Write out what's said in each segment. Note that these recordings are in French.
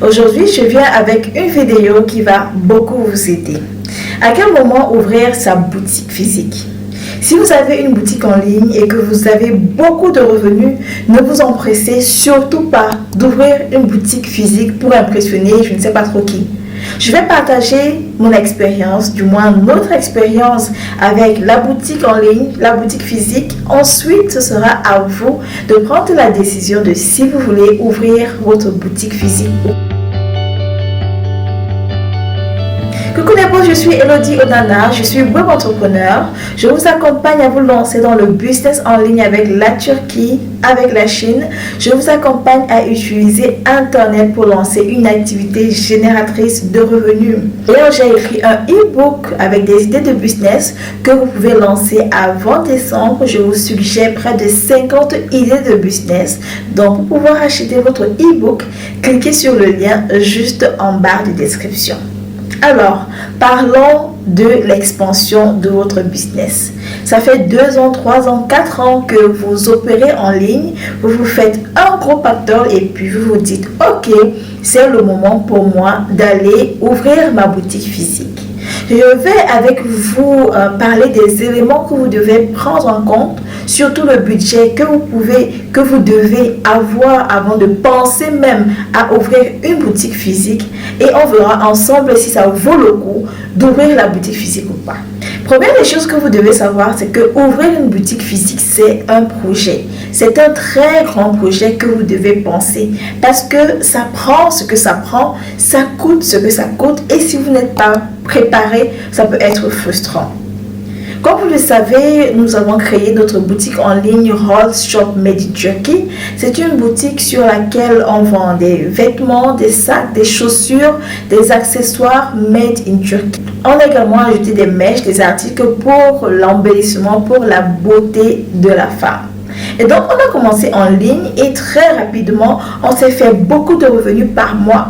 Aujourd'hui, je viens avec une vidéo qui va beaucoup vous aider. À quel moment ouvrir sa boutique physique? Si vous avez une boutique en ligne et que vous avez beaucoup de revenus, ne vous empressez surtout pas d'ouvrir une boutique physique pour impressionner je ne sais pas trop qui. Je vais partager mon expérience, du moins notre expérience avec la boutique en ligne, la boutique physique. Ensuite, ce sera à vous de prendre la décision de si vous voulez ouvrir votre boutique physique. Coucou les beaux, je suis Elodie Onana, je suis web entrepreneur. Je vous accompagne à vous lancer dans le business en ligne avec la Turquie, avec la Chine. Je vous accompagne à utiliser Internet pour lancer une activité génératrice de revenus. D'ailleurs, j'ai écrit un e-book avec des idées de business que vous pouvez lancer avant décembre. Je vous suggère près de 50 idées de business. Donc, pour pouvoir acheter votre e-book, cliquez sur le lien juste en barre de description. Alors, parlons de l'expansion de votre business. Ça fait 2 ans, 3 ans, 4 ans que vous opérez en ligne, vous vous faites un gros pactole et puis vous vous dites « Ok, c'est le moment pour moi d'aller ouvrir ma boutique physique ». Je vais avec vous parler des éléments que vous devez prendre en compte, surtout le budget que vous devez avoir avant de penser même à ouvrir une boutique physique, et on verra ensemble si ça vaut le coup d'ouvrir la boutique physique ou pas. Première des choses que vous devez savoir, c'est que ouvrir une boutique physique, c'est un projet. C'est un très grand projet que vous devez penser parce que ça prend ce que ça prend, ça coûte ce que ça coûte, et si vous n'êtes pas préparé, ça peut être frustrant. Comme vous le savez, nous avons créé notre boutique en ligne Rolls Shop Made in Turkey. C'est une boutique sur laquelle on vend des vêtements, des sacs, des chaussures, des accessoires made in Turkey. On a également ajouté des mèches, des articles pour l'embellissement, pour la beauté de la femme. Et donc, on a commencé en ligne et très rapidement, on s'est fait beaucoup de revenus par mois.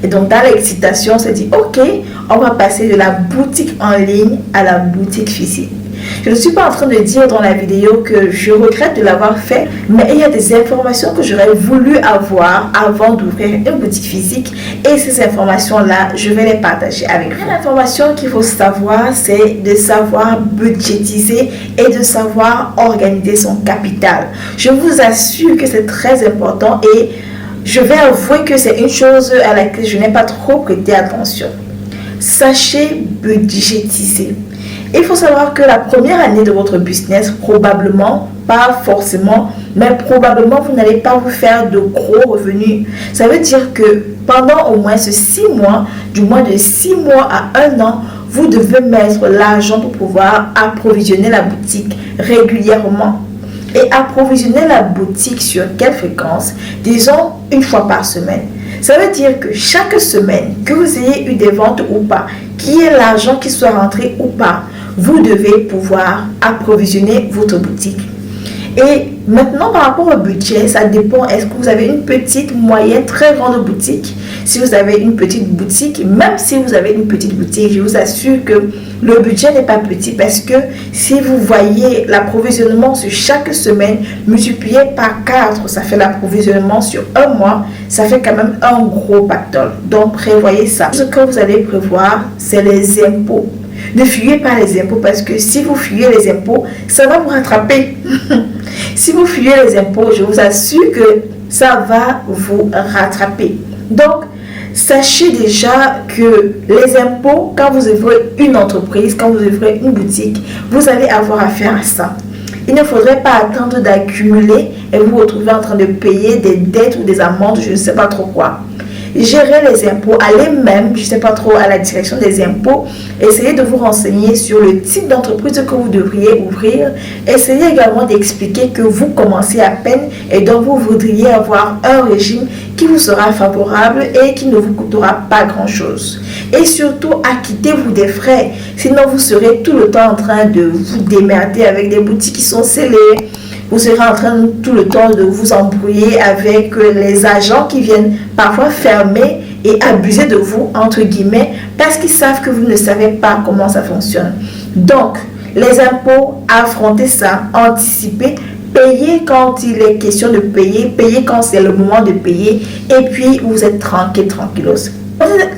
Et donc, dans l'excitation, on s'est dit, ok, on va passer de la boutique en ligne à la boutique physique. Je ne suis pas en train de dire dans la vidéo que je regrette de l'avoir fait, mais il y a des informations que j'aurais voulu avoir avant d'ouvrir une boutique physique, et ces informations-là, je vais les partager avec vous. L'information qu'il faut savoir, c'est de savoir budgétiser et de savoir organiser son capital. Je vous assure que c'est très important, et je vais avouer que c'est une chose à laquelle je n'ai pas trop prêté attention. Sachez budgétiser. Il faut savoir que la première année de votre business, probablement, pas forcément, mais probablement vous n'allez pas vous faire de gros revenus. Ça veut dire que pendant au moins 6 mois, du moins de 6 mois à 1 an, vous devez mettre l'argent pour pouvoir approvisionner la boutique régulièrement. Et approvisionner la boutique sur quelle fréquence? Disons 1 fois par semaine. Ça veut dire que chaque semaine, que vous ayez eu des ventes ou pas, qu'il y ait l'argent qui soit rentré ou pas, vous devez pouvoir approvisionner votre boutique. Et maintenant, par rapport au budget, ça dépend. Est-ce que vous avez une petite, moyenne, très grande boutique? Si vous avez une petite boutique, même si vous avez une petite boutique, je vous assure que le budget n'est pas petit, parce que si vous voyez l'approvisionnement sur chaque semaine, multiplié par 4, ça fait l'approvisionnement sur 1 mois, ça fait quand même un gros pactole. Donc, prévoyez ça. Ce que vous allez prévoir, c'est les impôts. Ne fuyez pas les impôts, parce que si vous fuyez les impôts, ça va vous rattraper. Si vous fuyez les impôts, je vous assure que ça va vous rattraper. Donc, sachez déjà que les impôts, quand vous ouvrez une entreprise, quand vous ouvrez une boutique, vous allez avoir affaire à ça. Il ne faudrait pas attendre d'accumuler et vous retrouver en train de payer des dettes ou des amendes, je ne sais pas trop quoi. Gérer les impôts, allez même, je ne sais pas trop, à la direction des impôts, essayez de vous renseigner sur le type d'entreprise que vous devriez ouvrir. Essayez également d'expliquer que vous commencez à peine et donc vous voudriez avoir un régime qui vous sera favorable et qui ne vous coûtera pas grand chose. Et surtout, acquittez-vous des frais, sinon vous serez tout le temps en train de vous démerder avec des boutiques qui sont scellées. Vous serez en train tout le temps de vous embrouiller avec les agents qui viennent parfois fermer et abuser de vous, entre guillemets, parce qu'ils savent que vous ne savez pas comment ça fonctionne. Donc, les impôts, affrontez ça, anticipez, Payez quand il est question de payer, payez quand c'est le moment de payer, et puis vous êtes tranquillos.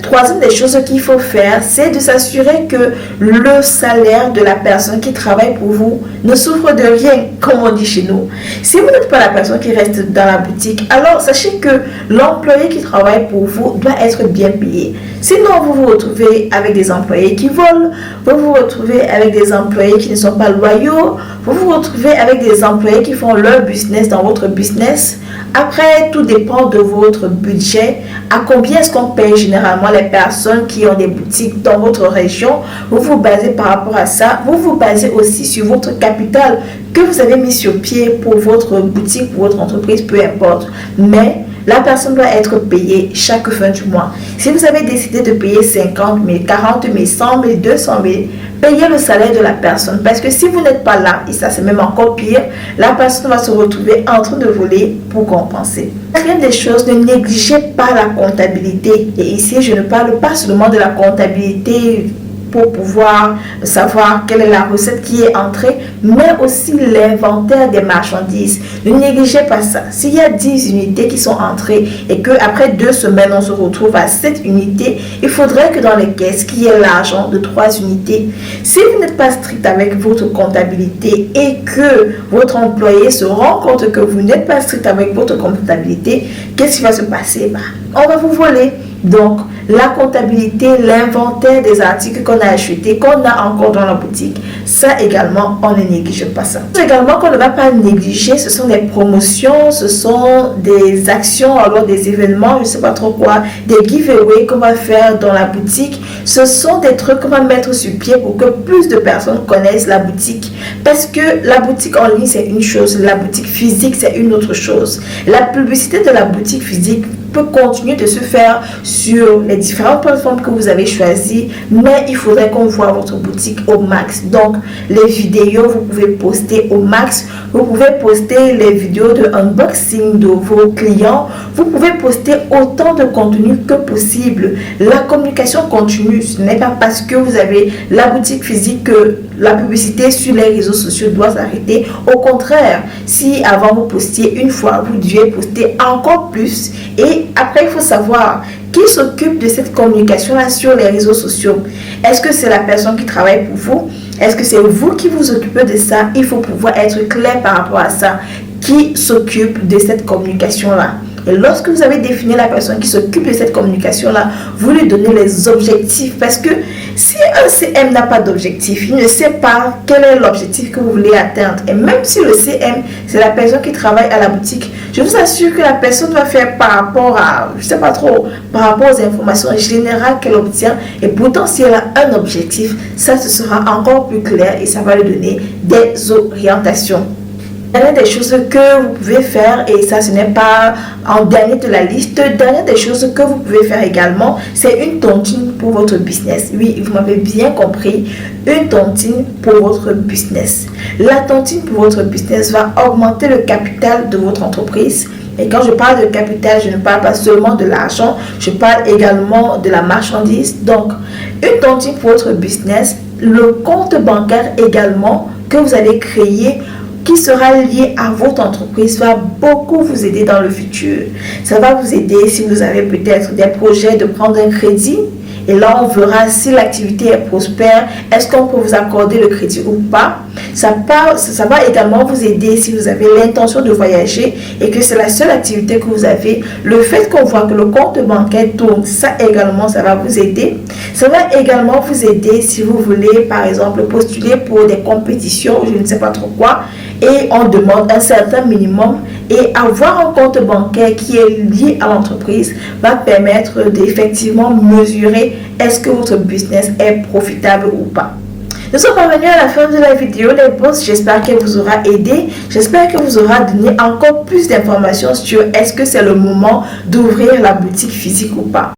Troisième des choses qu'il faut faire, c'est de s'assurer que le salaire de la personne qui travaille pour vous ne souffre de rien, comme on dit chez nous. Si vous n'êtes pas la personne qui reste dans la boutique, alors sachez que l'employé qui travaille pour vous doit être bien payé. Sinon, vous vous retrouvez avec des employés qui volent, vous vous retrouvez avec des employés qui ne sont pas loyaux, vous vous retrouvez avec des employés qui font leur business dans votre business. Après, tout dépend de votre budget. À combien est-ce qu'on paye généralement les personnes qui ont des boutiques dans votre région? Vous vous basez par rapport à ça. Vous vous basez aussi sur votre capital que vous avez mis sur pied pour votre boutique, pour votre entreprise, peu importe. Mais la personne doit être payée chaque fin du mois. Si vous avez décidé de payer 50 000, 40 000, 100 000, 200 000, payez le salaire de la personne. Parce que si vous n'êtes pas là, et ça c'est même encore pire, la personne va se retrouver en train de voler pour compenser. Quatrième des choses, ne négligez pas la comptabilité. Et ici, je ne parle pas seulement de la comptabilité pour pouvoir savoir quelle est la recette qui est entrée, mais aussi l'inventaire des marchandises. Ne négligez pas ça. S'il y a 10 unités qui sont entrées et qu'après 2 semaines, on se retrouve à 7 unités, il faudrait que dans les caisses, qu'il y ait l'argent de 3 unités. Si vous n'êtes pas strict avec votre comptabilité et que votre employé se rend compte que vous n'êtes pas strict avec votre comptabilité, qu'est-ce qui va se passer? On va vous voler. Donc, la comptabilité, l'inventaire des articles qu'on a achetés, qu'on a encore dans la boutique, ça également, on ne néglige pas ça. Également, qu'on ne va pas négliger, ce sont des promotions, ce sont des actions, alors des événements, je ne sais pas trop quoi, des giveaways qu'on va faire dans la boutique. Ce sont des trucs qu'on va mettre sur pied pour que plus de personnes connaissent la boutique. Parce que la boutique en ligne, c'est une chose, la boutique physique, c'est une autre chose. La publicité de la boutique physique peut continuer de se faire sur les différentes plateformes que vous avez choisies, mais il faudrait qu'on voit votre boutique au max. Donc, les vidéos, vous pouvez poster au max. Vous pouvez poster les vidéos de unboxing de vos clients. Vous pouvez poster autant de contenu que possible. La communication continue. Ce n'est pas parce que vous avez la boutique physique que la publicité sur les réseaux sociaux doit s'arrêter. Au contraire, si avant vous postiez une fois, vous deviez poster encore plus. Et après, il faut savoir qui s'occupe de cette communication-là sur les réseaux sociaux. Est-ce que c'est la personne qui travaille pour vous? Est-ce que c'est vous qui vous occupez de ça? Il faut pouvoir être clair par rapport à ça. Qui s'occupe de cette communication-là? Et lorsque vous avez défini la personne qui s'occupe de cette communication-là, vous lui donnez les objectifs. Parce que si un CM n'a pas d'objectif, il ne sait pas quel est l'objectif que vous voulez atteindre. Et même si le CM, c'est la personne qui travaille à la boutique, je vous assure que la personne va faire par rapport à, je ne sais pas trop, par rapport aux informations générales qu'elle obtient. Et pourtant, si elle a un objectif, ça ce sera encore plus clair et ça va lui donner des orientations. Dernière des choses que vous pouvez faire, et ça ce n'est pas en dernier de la liste, dernière des choses que vous pouvez faire également, c'est une tontine pour votre business. Oui, vous m'avez bien compris, une tontine pour votre business. La tontine pour votre business va augmenter le capital de votre entreprise. Et quand je parle de capital, je ne parle pas seulement de l'argent, je parle également de la marchandise. Donc, une tontine pour votre business, le compte bancaire également que vous allez créer, qui sera lié à votre entreprise, va beaucoup vous aider dans le futur. Ça va vous aider si vous avez peut-être des projets de prendre un crédit. Et là, on verra si l'activité est prospère, est-ce qu'on peut vous accorder le crédit ou pas. Ça va également vous aider si vous avez l'intention de voyager et que c'est la seule activité que vous avez. Le fait qu'on voit que le compte bancaire tourne, ça également, ça va vous aider. Ça va également vous aider si vous voulez, par exemple, postuler pour des compétitions, je ne sais pas trop quoi, et on demande un certain minimum. Et avoir un compte bancaire qui est lié à l'entreprise va permettre d'effectivement mesurer est-ce que votre business est profitable ou pas. Nous sommes parvenus à la fin de la vidéo, les boss. J'espère qu'elle vous aura aidé. J'espère qu'elle vous aura donné encore plus d'informations sur est-ce que c'est le moment d'ouvrir la boutique physique ou pas.